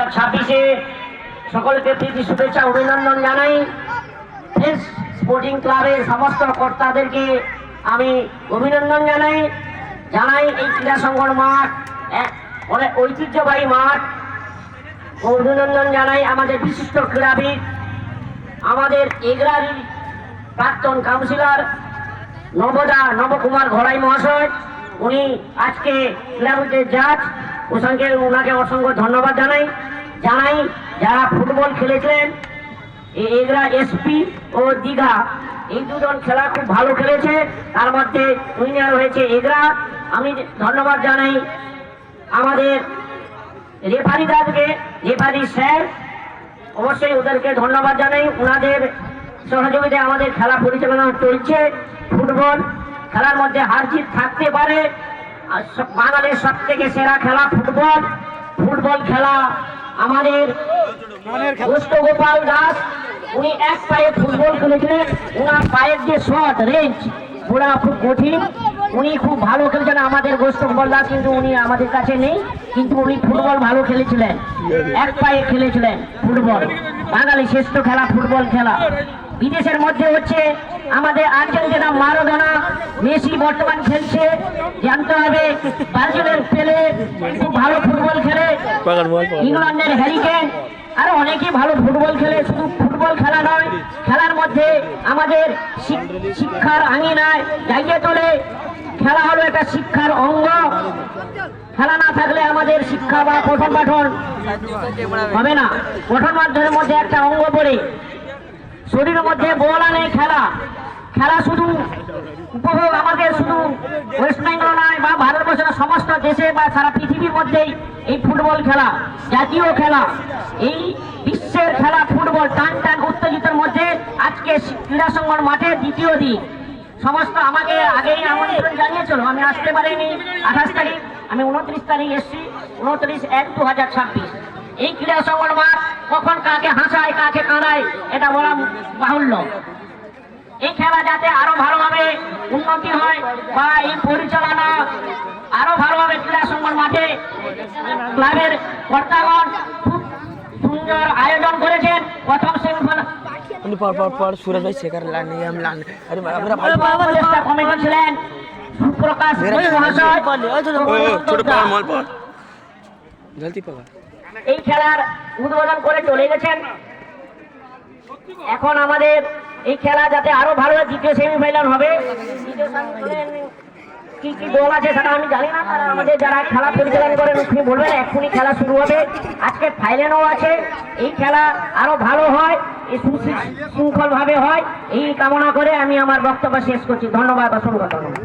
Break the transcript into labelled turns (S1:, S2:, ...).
S1: 2026-এ সকলকে প্রীতি শুভেচ্ছা অভিনন্দন জানাই। স্পোর্টিং ক্লাবের সমস্ত কর্তাদেরকে আমি অভিনন্দন জানাই। এই ক্রীড়া সংগঠন মাঠ অনেক ঐতিহ্যবাহী মাঠ। অভিনন্দন জানাই আমাদের বিশিষ্ট ক্রীড়াবিদ, আমাদের এগরার প্রাক্তন কাউন্সিলর নবকুমার ঘড়াই মহাশয়। উনি আজকে ক্রীড়াবিদের জাজ ওনাকে অসংখ্য ধন্যবাদ জানাই। যারা ফুটবল খেলেছিলেন এগরা এসপি ও দীঘা, এই দুজন খেলা খুব ভালো খেলেছে, তার মধ্যে উইনার হয়েছে এগরা। আমি ধন্যবাদ জানাই আমাদের রেফারি স্যার, অবশ্যই ওদেরকে ধন্যবাদ জানাই। ওনাদের সহযোগিতায় আমাদের খেলা পরিচালনা চলছে। ফুটবল খেলার মধ্যে হার জিত থাকতে পারে, বাঙালির সব থেকে সেরা খেলা ফুটবল খেলা। আমাদের গোপাল দাস, উনি এক পায়ে ফুটবল খেলেছিলেন। ওনার পায়ের যে শট রেঞ্জ ওরা খুব কঠিন, উনি খুব ভালো খেলেছেন। আমাদের গোপাল দাস কিন্তু উনি আমাদের কাছে নেই, কিন্তু উনি ফুটবল ভালো খেলেছিলেন, এক পায়ে খেলেছিলেন ফুটবল। বাঙালি শ্রেষ্ঠ খেলা ফুটবল খেলা। বিদেশের মধ্যে হচ্ছে আমাদের আর্জেন্টিনা মারাডোনা, মেসি বর্তমান খেলছে, জানতে হবে। ব্রাজিলের পেলে খুব ভালো ফুটবল খেলে, ইংল্যান্ডের হ্যারি কেন, আরো অনেকেই ভালো ফুটবল খেলে। শুধু ফুটবল খেলা নয়, খেলার মধ্যে আমাদের শিক্ষার আঙিনায় জায়গা তোলে। খেলা হলো একটা শিক্ষার অঙ্গ। খেলা না থাকলে আমাদের শিক্ষা বা পঠন পাঠন হবে না। পঠন পাঠনের মধ্যে একটা অঙ্গ পড়ে, শরীরের মধ্যে বল আনে খেলা শুধু উপভোগ আমাদের শুধু ওয়েস্ট বেঙ্গল নয় বা ভারতবর্ষের সমস্ত দেশে বা সারা পৃথিবীর মধ্যেই এই ফুটবল খেলা জাতীয় খেলা। এই বিশ্বের খেলা ফুটবল টান উত্তেজিতের মধ্যে আজকে ক্রীড়া সংগঠন মাঠে দ্বিতীয় দিন। সমস্ত আমাকে আগেই আমন্ত্রণ জানিয়েছিল, আমি আসতে পারিনি। 28 তারিখ, আমি 29 তারিখ এসছি, 29/1/2026। এই ক্রীড়া সংগঠন মাঠ কখন কাকে হাসায় কাকে কাঁদায় এটা বলা বাহুল্য। এই খেলা যাতে আরো ভালোভাবে উন্নতি হয় বা এই পরিচালনা আরো ভালোভাবে ক্রীড়া সংগঠন মাঠে ক্লাবের কর্তাগণ খুব সুন্দর আয়োজন করেছেন। প্রথম সেমিফাইনাল সুরজ ভাই শেখার কমিটি ছিলেন সুপ্রকাশ মহাশয়। এই খেলার উদ্বোধন করে চলে গেছেন। এখন আমাদের এই খেলা যাতে আরো ভালো হয়, দ্বিতীয় সেমিফাইনাল হবে। দ্বিতীয় সেমিফাইনাল কি কি দল আছে সেটা আমি জানি না, তারা আমাদের যারা খেলা পরিচালনা করেন উনি বলবেন। এখনই খেলা শুরু হবে, আজকে ফাইনালও আছে। এই খেলা আরো ভালো হয়, সুশৃঙ্খল ভাবে হয়, এই কামনা করে আমি আমার বক্তব্য শেষ করছি। ধন্যবাদ, অসংখ্য ধন্যবাদ।